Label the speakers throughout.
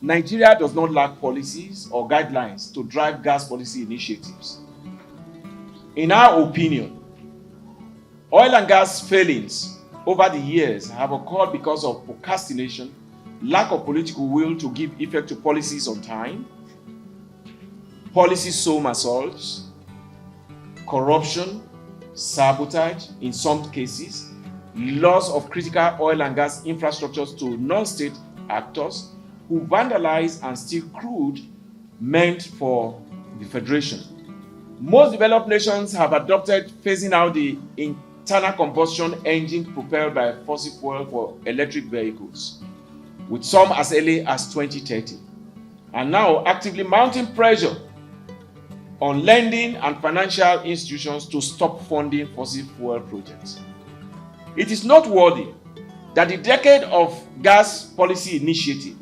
Speaker 1: Nigeria does not lack policies or guidelines to drive gas policy initiatives. In our opinion, oil and gas failings over the years have occurred because of procrastination, lack of political will to give effect to policies on time, policy somersaults, corruption, sabotage in some cases, loss of critical oil and gas infrastructures to non-state actors who vandalize and steal crude meant for the Federation. Most developed nations have adopted phasing out the internal combustion engine propelled by fossil fuel for electric vehicles, with some as early as 2030, and now actively mounting pressure on lending and financial institutions to stop funding fossil fuel projects. It is noteworthy that the decade of gas policy initiative,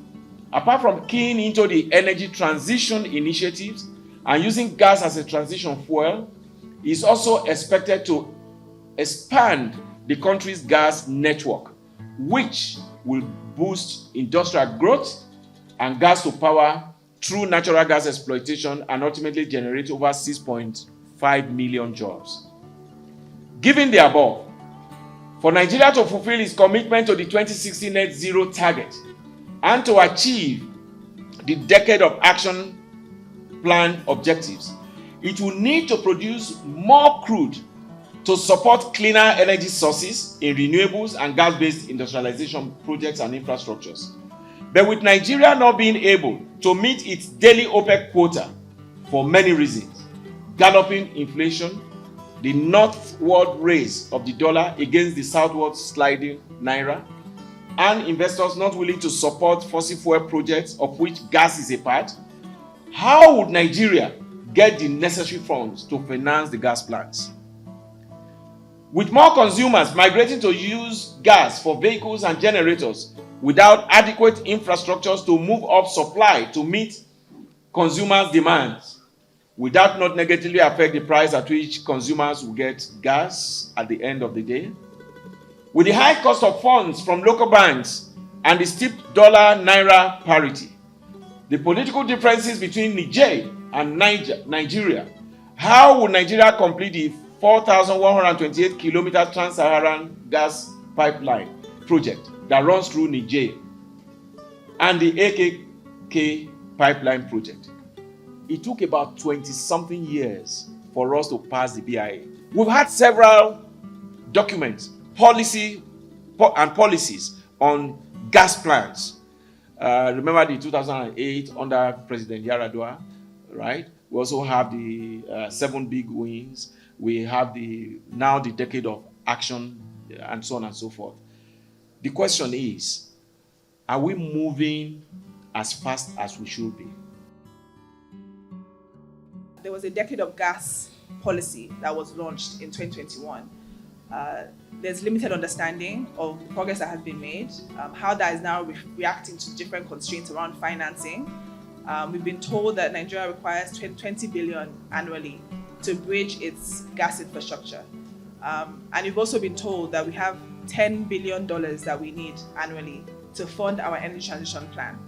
Speaker 1: apart from keying into the energy transition initiatives and using gas as a transition fuel, is also expected to expand the country's gas network, which will boost industrial growth and gas to power through natural gas exploitation and ultimately generate over 6.5 million jobs. Given the above, for Nigeria to fulfill its commitment to the 2060 net zero target and to achieve the decade of action plan objectives, it will need to produce more crude to support cleaner energy sources in renewables and gas-based industrialization projects and infrastructures. But with Nigeria not being able to meet its daily OPEC quota for many reasons, galloping inflation, the northward raise of the dollar against the southward sliding naira, and investors not willing to support fossil fuel projects of which gas is a part, how would Nigeria get the necessary funds to finance the gas plants? With more consumers migrating to use gas for vehicles and generators without adequate infrastructures to move up supply to meet consumers' demands, will that not negatively affect the price at which consumers will get gas at the end of the day? With the high cost of funds from local banks and the steep dollar-naira parity, the political differences between Niger and Nigeria, how will Nigeria complete the 4,128 kilometer trans-Saharan gas pipeline project that runs through Niger and the AKK pipeline project? It took about 20-something years for us to pass the BIA. We've had several documents, policies on gas plants. Remember the 2008 under President Yaradua, right? We also have the 7 big wins. We have now the decade of action and so on and so forth. The question is, are we moving as fast as we should be?
Speaker 2: There was a decade of gas policy that was launched in 2021. There's limited understanding of the progress that has been made, how that is now reacting to different constraints around financing. We've been told that Nigeria requires 20 billion annually to bridge its gas infrastructure. And we've also been told that we have $10 billion that we need annually to fund our energy transition plan.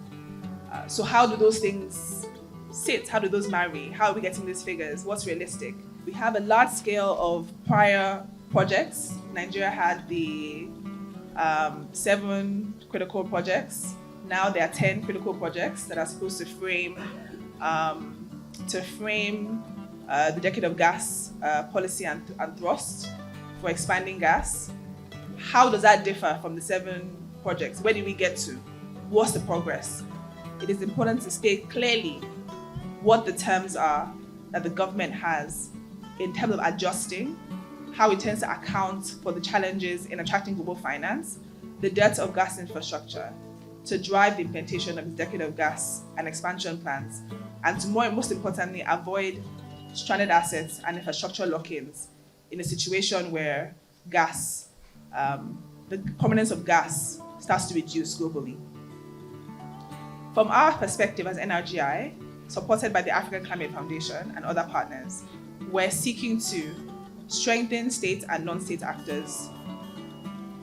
Speaker 2: So how do those things sit? How do those marry? How are we getting these figures? What's realistic? We have a large scale of prior projects. Nigeria had the 7 critical projects. Now there are 10 critical projects that are supposed to frame the decade of gas policy and thrust for expanding gas. How does that differ from the 7 projects? Where did we get to? What's the progress? It is important to state clearly what the terms are that the government has in terms of adjusting, how it tends to account for the challenges in attracting global finance, the dearth of gas infrastructure, to drive the implementation of the decade of gas and expansion plans, and to most importantly, avoid stranded assets and infrastructure lock-ins in a situation where gas, the prominence of gas starts to reduce globally. From our perspective as NRGI, supported by the African Climate Foundation and other partners, we're seeking to strengthen state and non-state actors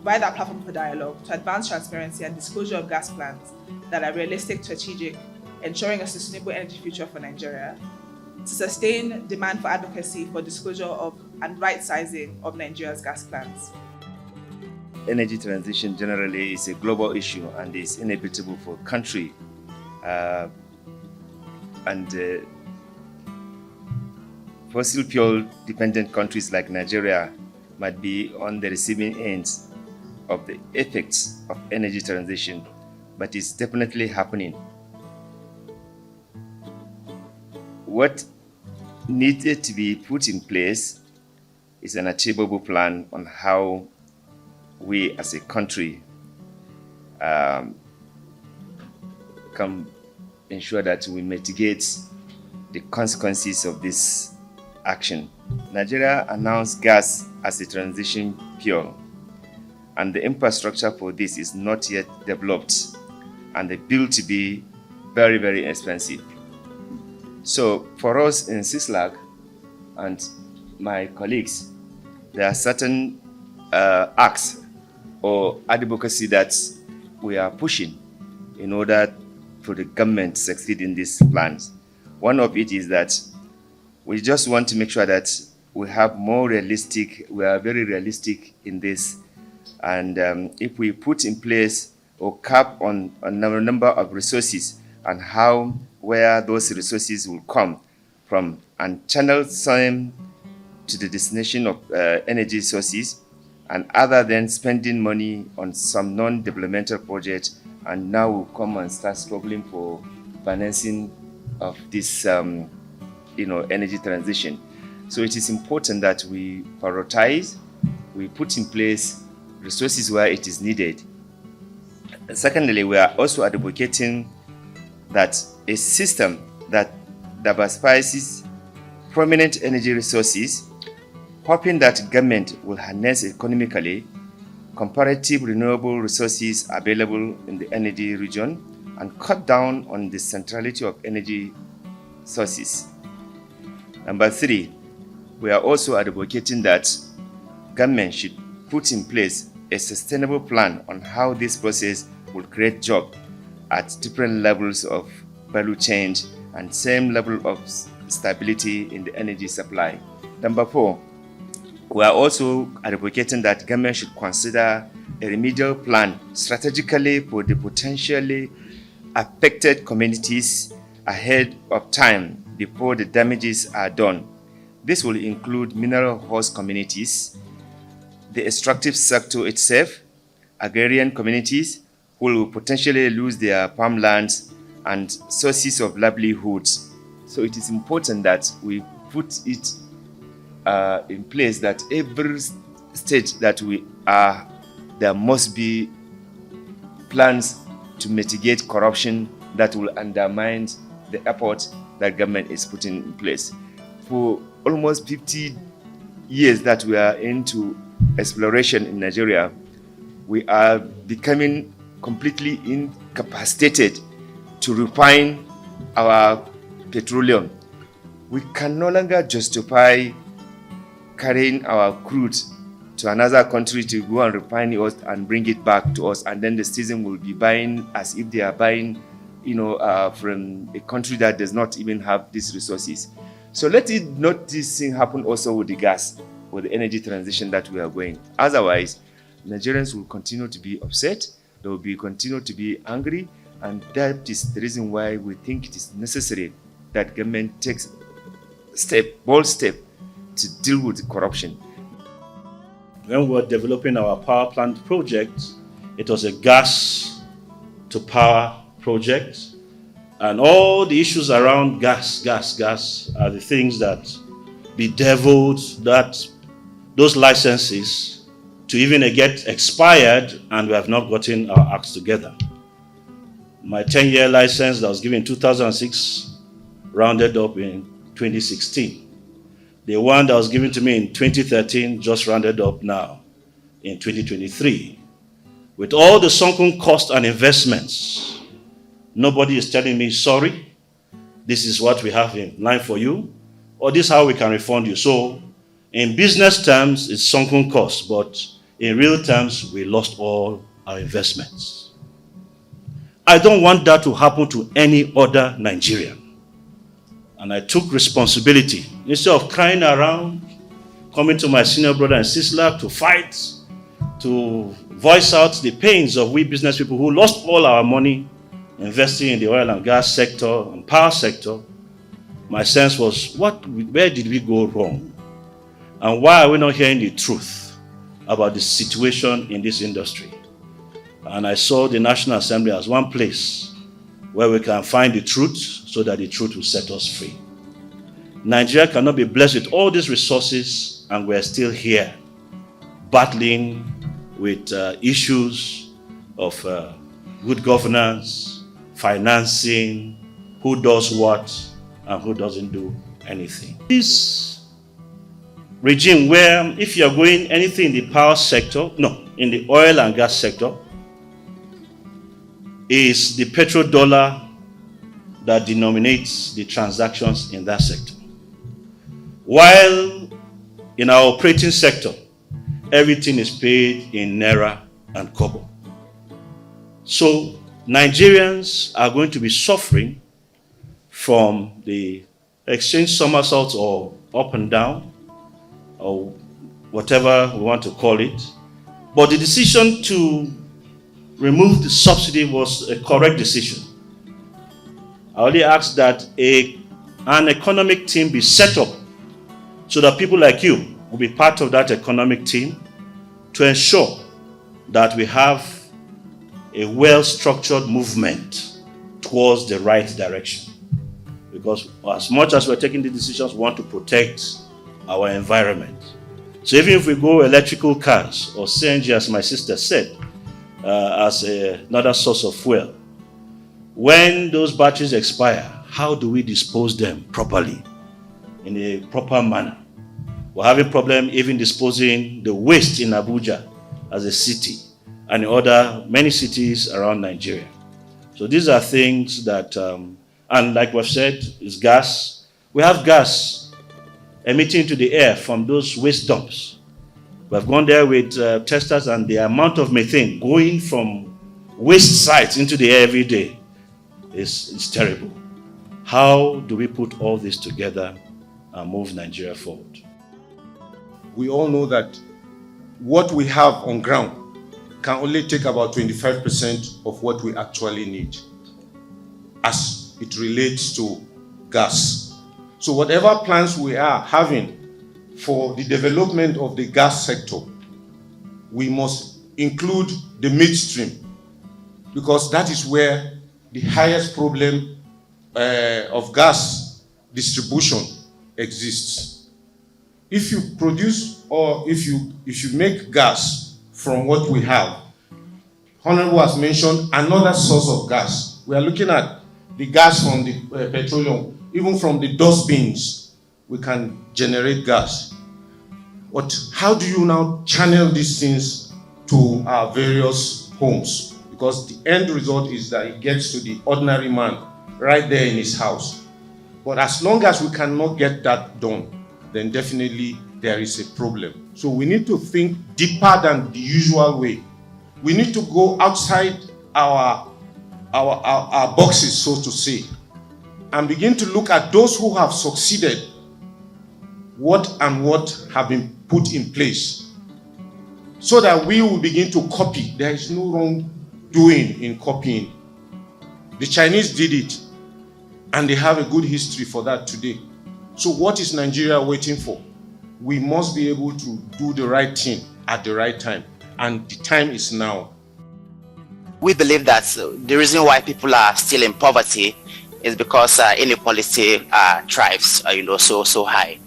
Speaker 2: provide that platform for dialogue to advance transparency and disclosure of gas plans that are realistic, strategic, ensuring a sustainable energy future for Nigeria, to sustain demand for advocacy for disclosure of and right sizing of Nigeria's gas plans.
Speaker 3: Energy transition generally is a global issue and is inevitable for country fossil fuel dependent countries like Nigeria might be on the receiving ends of the effects of energy transition, but it's definitely happening. What needed to be put in place is an achievable plan on how we as a country can ensure that we mitigate the consequences of this action. Nigeria announced gas as a transition fuel, and the infrastructure for this is not yet developed, and they bill to be very, very expensive. So for us in CISLAG and my colleagues, there are certain acts or advocacy that we are pushing in order for the government to succeed in these plans. One of it is that we just want to make sure that we are very realistic in this. And if we put in place or cap on a number of resources and where those resources will come from and channel some to the destination of energy sources, and other than spending money on some non-developmental projects, and now we'll come and start struggling for financing of this energy transition. So it is important that we prioritize, we put in place resources where it is needed. And secondly, we are also advocating that a system that diversifies prominent energy resources, hoping that government will harness economically comparative renewable resources available in the energy region and cut down on the centrality of energy sources. Number 3, we are also advocating that government should put in place a sustainable plan on how this process will create jobs at different levels of value chain and same level of stability in the energy supply. Number 4, we are also advocating that government should consider a remedial plan strategically for the potentially affected communities ahead of time before the damages are done. This will include mineral host communities, the extractive sector itself, agrarian communities who will potentially lose their farmlands and sources of livelihoods. So it is important that we put it in place that every state that we are, there must be plans to mitigate corruption that will undermine the effort that government is putting in place. For almost 50 years that we are into exploration in Nigeria, we are becoming completely incapacitated to refine our petroleum. We can no longer justify carrying our crude to another country to go and refine it and bring it back to us, and then the citizen will be buying as if they are buying from a country that does not even have these resources. So let it not this thing happen also with the gas, with the energy transition that we are going. Otherwise, Nigerians will continue to be upset, they will continue to be angry, and that is the reason why we think it is necessary that government takes bold step to deal with the corruption.
Speaker 4: When we were developing our power plant project, it was a gas to power project, and all the issues around gas are the things that bedeviled those licenses to even get expired, and we have not gotten our acts together. My 10-year license that was given in 2006 rounded up in 2016. The one that was given to me in 2013 just rounded up now in 2023. With all the sunken costs and investments, nobody is telling me, sorry, this is what we have in line for you, or this is how we can refund you. So in business terms, it's sunken costs, but in real terms, we lost all our investments. I don't want that to happen to any other Nigerian. And I took responsibility. Instead of crying around, coming to my senior brother and sister to fight, to voice out the pains of we business people who lost all our money investing in the oil and gas sector and power sector, my sense was, where did we go wrong? And why are we not hearing the truth about the situation in this industry? And I saw the National Assembly as one place where we can find the truth so that the truth will set us free. Nigeria cannot be blessed with all these resources and we're still here battling with issues of good governance, financing, who does what and who doesn't do anything. This regime where if you're going anything in the power sector, in the oil and gas sector, is the petrodollar that denominates the transactions in that sector. While in our operating sector, everything is paid in naira and kobo. So Nigerians are going to be suffering from the exchange somersaults or up and down, or whatever we want to call it. But the decision to remove the subsidy was a correct decision. I only ask that an economic team be set up so that people like you will be part of that economic team to ensure that we have a well-structured movement towards the right direction. Because as much as we're taking the decisions, we want to protect our environment. So even if we go electrical cars or CNG, as my sister said, as another source of fuel, when those batteries expire, how do we dispose them properly, in a proper manner? We're having a problem even disposing the waste in Abuja as a city and in many cities around Nigeria. So these are things that, and like we've said, is gas. We have gas emitting into the air from those waste dumps. We've gone there with testers, and the amount of methane going from waste sites into the air every day is terrible. How do we put all this together and move Nigeria forward?
Speaker 5: We all know that what we have on ground can only take about 25% of what we actually need as it relates to gas. So whatever plans we are having for the development of the gas sector, we must include the midstream, because that is where the highest problem of gas distribution exists. If you produce or if you make gas from what we have, Honorable has mentioned another source of gas. We are looking at the gas from the petroleum. Even from the dustbins, we can generate gas. But how do you now channel these things to our various homes? Because the end result is that it gets to the ordinary man right there in his house. But as long as we cannot get that done, then definitely there is a problem. So we need to think deeper than the usual way. We need to go outside our boxes, so to say, and begin to look at those who have succeeded, what have been put in place, so that we will begin to copy. There is no wrongdoing in copying. The Chinese did it, and they have a good history for that today. So what is Nigeria waiting for? We must be able to do the right thing at the right time, and the time is now.
Speaker 6: We believe that the reason why people are still in poverty is because inequality thrives, so high.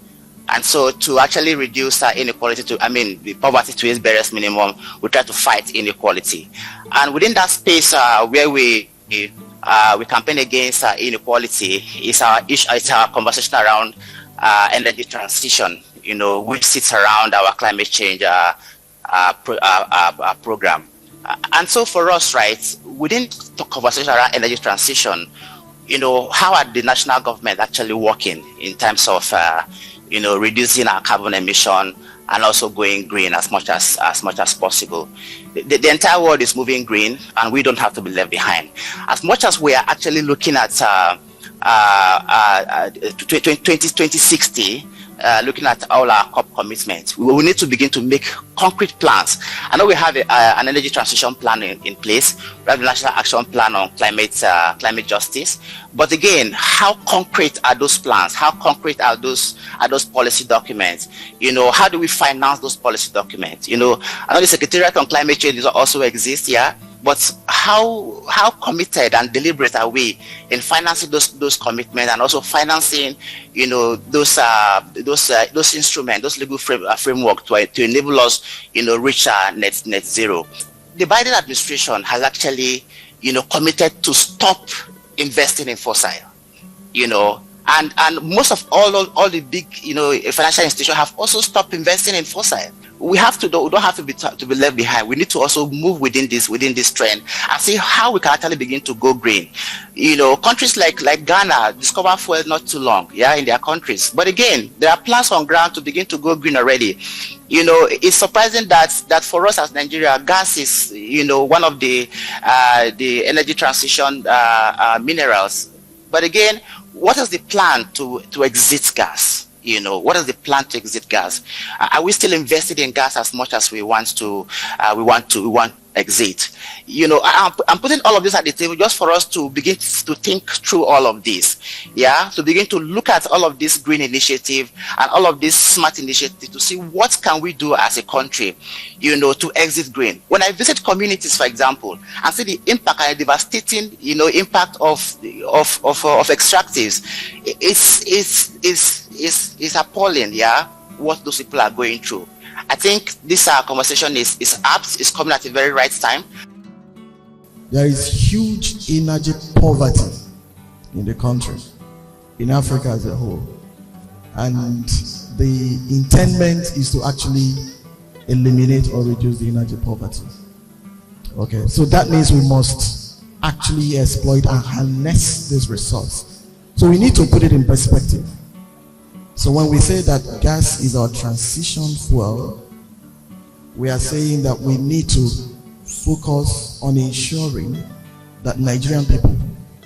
Speaker 6: And so to actually reduce inequality the poverty to its barest minimum, we try to fight inequality. And within that space where we campaign against inequality, it's our conversation around energy transition, which sits around our climate change program. And so for us, right, within the conversation around energy transition, how are the national government actually working in terms of, reducing our carbon emission and also going green as much as possible. The entire world is moving green, and we don't have to be left behind. As much as we are actually looking at 2060, looking at all our COP commitments, we need to begin to make concrete plans. I know we have an energy transition plan in place. We have the National Action Plan on climate justice. But again, how concrete are those plans? How concrete are those policy documents? How do we finance those policy documents? I know the Secretariat on Climate Change also exists, yeah. But how committed and deliberate are we in financing those commitments, and also financing, those instruments, those legal framework to enable us, reach net zero. The Biden administration has actually, committed to stop investing in fossil, and most of all the big, financial institutions have also stopped investing in fossil. We don't have to be left behind. We need to also move within this trend and see how we can actually begin to go green. Countries like Ghana discovered fuel not too long, in their countries. But again, there are plans on ground to begin to go green already. It's surprising that for us as Nigeria, gas is, one of the energy transition minerals. But again, what is the plan to exit gas? What is the plan to exit gas? Are we still invested in gas as much as we want to exit? I'm putting all of this at the table just for us to begin to think through all of this. To begin to look at all of this green initiative and all of this smart initiative to see what can we do as a country, to exit green. When I visit communities, for example, and see the impact and the devastating, impact of extractives, it's appalling, what those people are going through. I think this conversation is apt, is coming at a very right time.
Speaker 7: There is huge energy poverty in the country, in Africa as a whole. And the intendment is to actually eliminate or reduce the energy poverty. Okay, so that means we must actually exploit and harness this resource. So we need to put it in perspective. So when we say that gas is our transition fuel, we are saying that we need to focus on ensuring that Nigerian people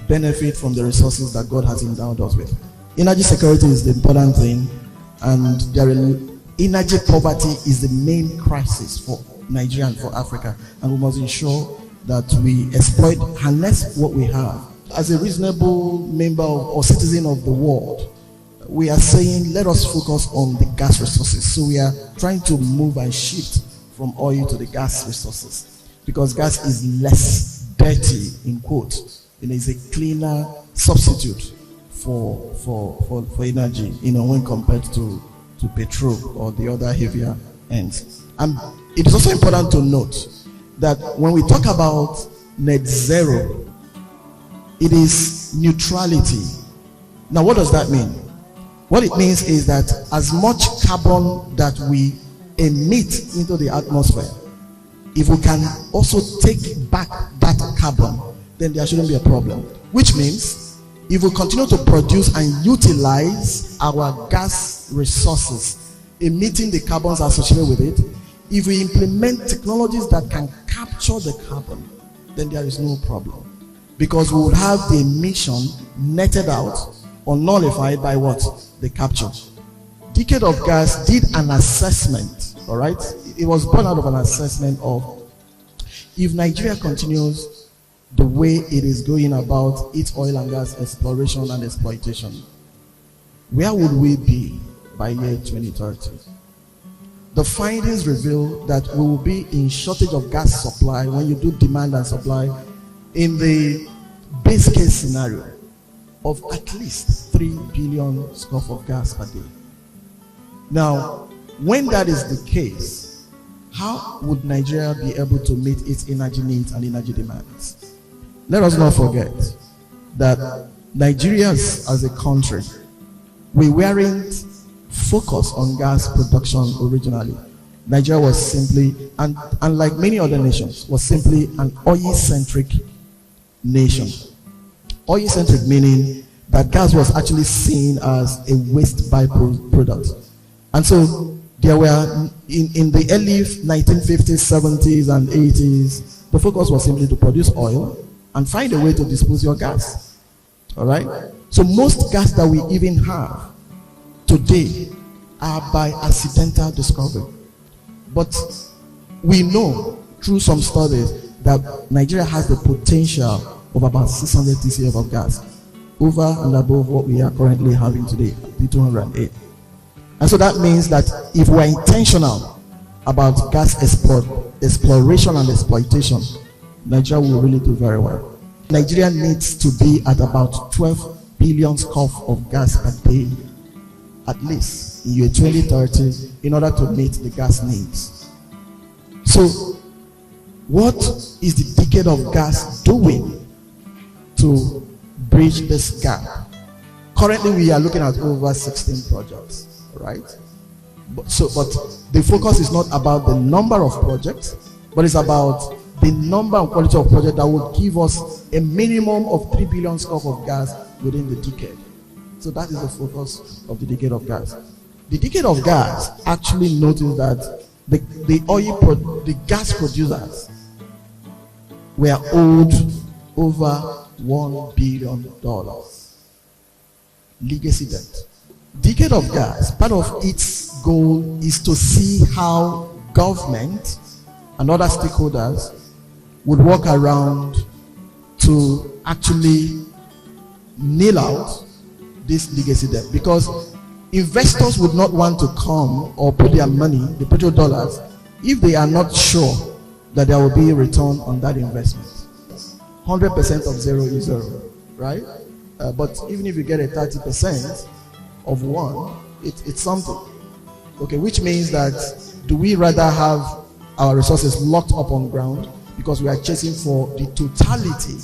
Speaker 7: benefit from the resources that God has endowed us with. Energy security is the important thing, and energy poverty is the main crisis for Nigeria and for Africa, and we must ensure that we exploit, harness what we have. As a reasonable member or citizen of the world, we are saying let us focus on the gas resources. So we are trying to move and shift from oil to the gas resources, because gas is less dirty, in quote. It is a cleaner substitute for energy, when compared to petrol or the other heavier ends. And it is also important to note that when we talk about net zero, it is neutrality. Now, what does that mean? What it means is that as much carbon that we emit into the atmosphere, if we can also take back that carbon, then there shouldn't be a problem. Which means, if we continue to produce and utilize our gas resources, emitting the carbons associated with it, if we implement technologies that can capture the carbon, then there is no problem. Because we would have the emission netted out or nullified by what? The capture. Decade of Gas did an assessment, all right? It was born out of an assessment of, if Nigeria continues the way it is going about its oil and gas exploration and exploitation, where would we be by year 2030? The findings reveal that we will be in shortage of gas supply when you do demand and supply in the base case scenario of at least 3 billion scf of gas per day. Now, when that is the case, how would Nigeria be able to meet its energy needs and energy demands? Let us not forget that Nigeria as a country, we weren't focused on gas production originally. Nigeria was simply, and like many other nations, was simply an oil-centric nation. Oil-centric meaning that gas was actually seen as a waste byproduct. And so there were, in the early 1950s, 70s, and 80s, the focus was simply to produce oil and find a way to dispose your gas. All right? So most gas that we even have today are by accidental discovery. But we know through some studies that Nigeria has the potential of about 600 TCF of gas, over and above what we are currently having today, the 208. And so that means that if we're intentional about gas exploration and exploitation, Nigeria will really do very well. Nigeria needs to be at about 12 billion scoop of gas per day, at least in year 2030, in order to meet the gas needs. So, what is the decade of gas doing to bridge this gap? Currently, we are looking at over 16 projects, right? But the focus is not about the number of projects, but it's about the number and quality of projects that will give us a minimum of 3 billion scoop of gas within the decade. So that is the focus of the decade of gas. The decade of gas actually noticed that the gas producers were owed over $1 billion legacy debt. Decade of gas, part of its goal is to see how government and other stakeholders would work around to actually nail out this legacy debt, because investors would not want to come or put their money, the petrodollars, if they are not sure that there will be a return on that investment. 100% of zero is zero, right? But even if you get a 30% of one, it's something. Okay, which means that do we rather have our resources locked up on ground because we are chasing for the totality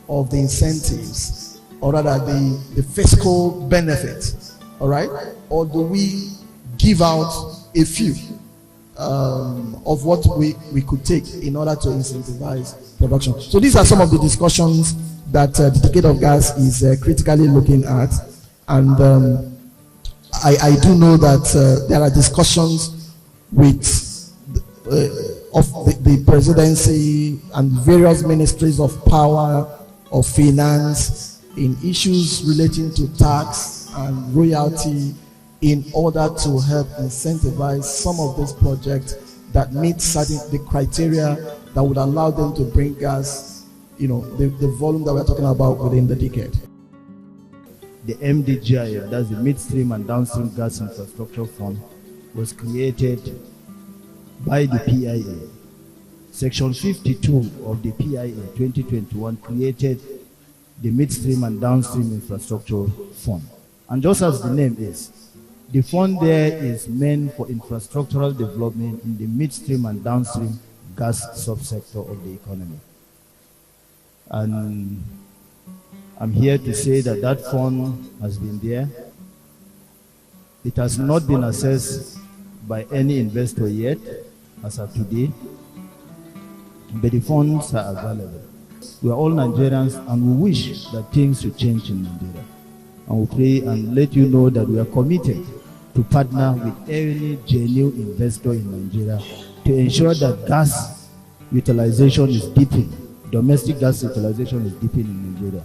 Speaker 7: of the incentives, or rather the fiscal benefits, all right? Or do we give out a few of what we could take in order to incentivize production? So these are some of the discussions that the decade of gas is critically looking at. And I do know that there are discussions with of the presidency and various ministries of power, of finance, in issues relating to tax and royalty, in order to help incentivize some of these projects that meet the criteria that would allow them to bring gas, the volume that we're talking about within the decade.
Speaker 8: The MDGIF, that's the Midstream and Downstream Gas Infrastructure Fund, was created by the PIA. Section 52 of the PIA 2021 created the Midstream and Downstream Infrastructure Fund. And just as the name is, the fund there is meant for infrastructural development in the midstream and downstream gas subsector of the economy. And I'm here to say that that fund has been there. It has not been assessed by any investor yet, as of today, but the funds are available. We are all Nigerians, and we wish that things should change in Nigeria. And we pray and let you know that we are committed to partner with any genuine investor in Nigeria to ensure that gas utilization is deepened, domestic gas utilization is deepened in Nigeria.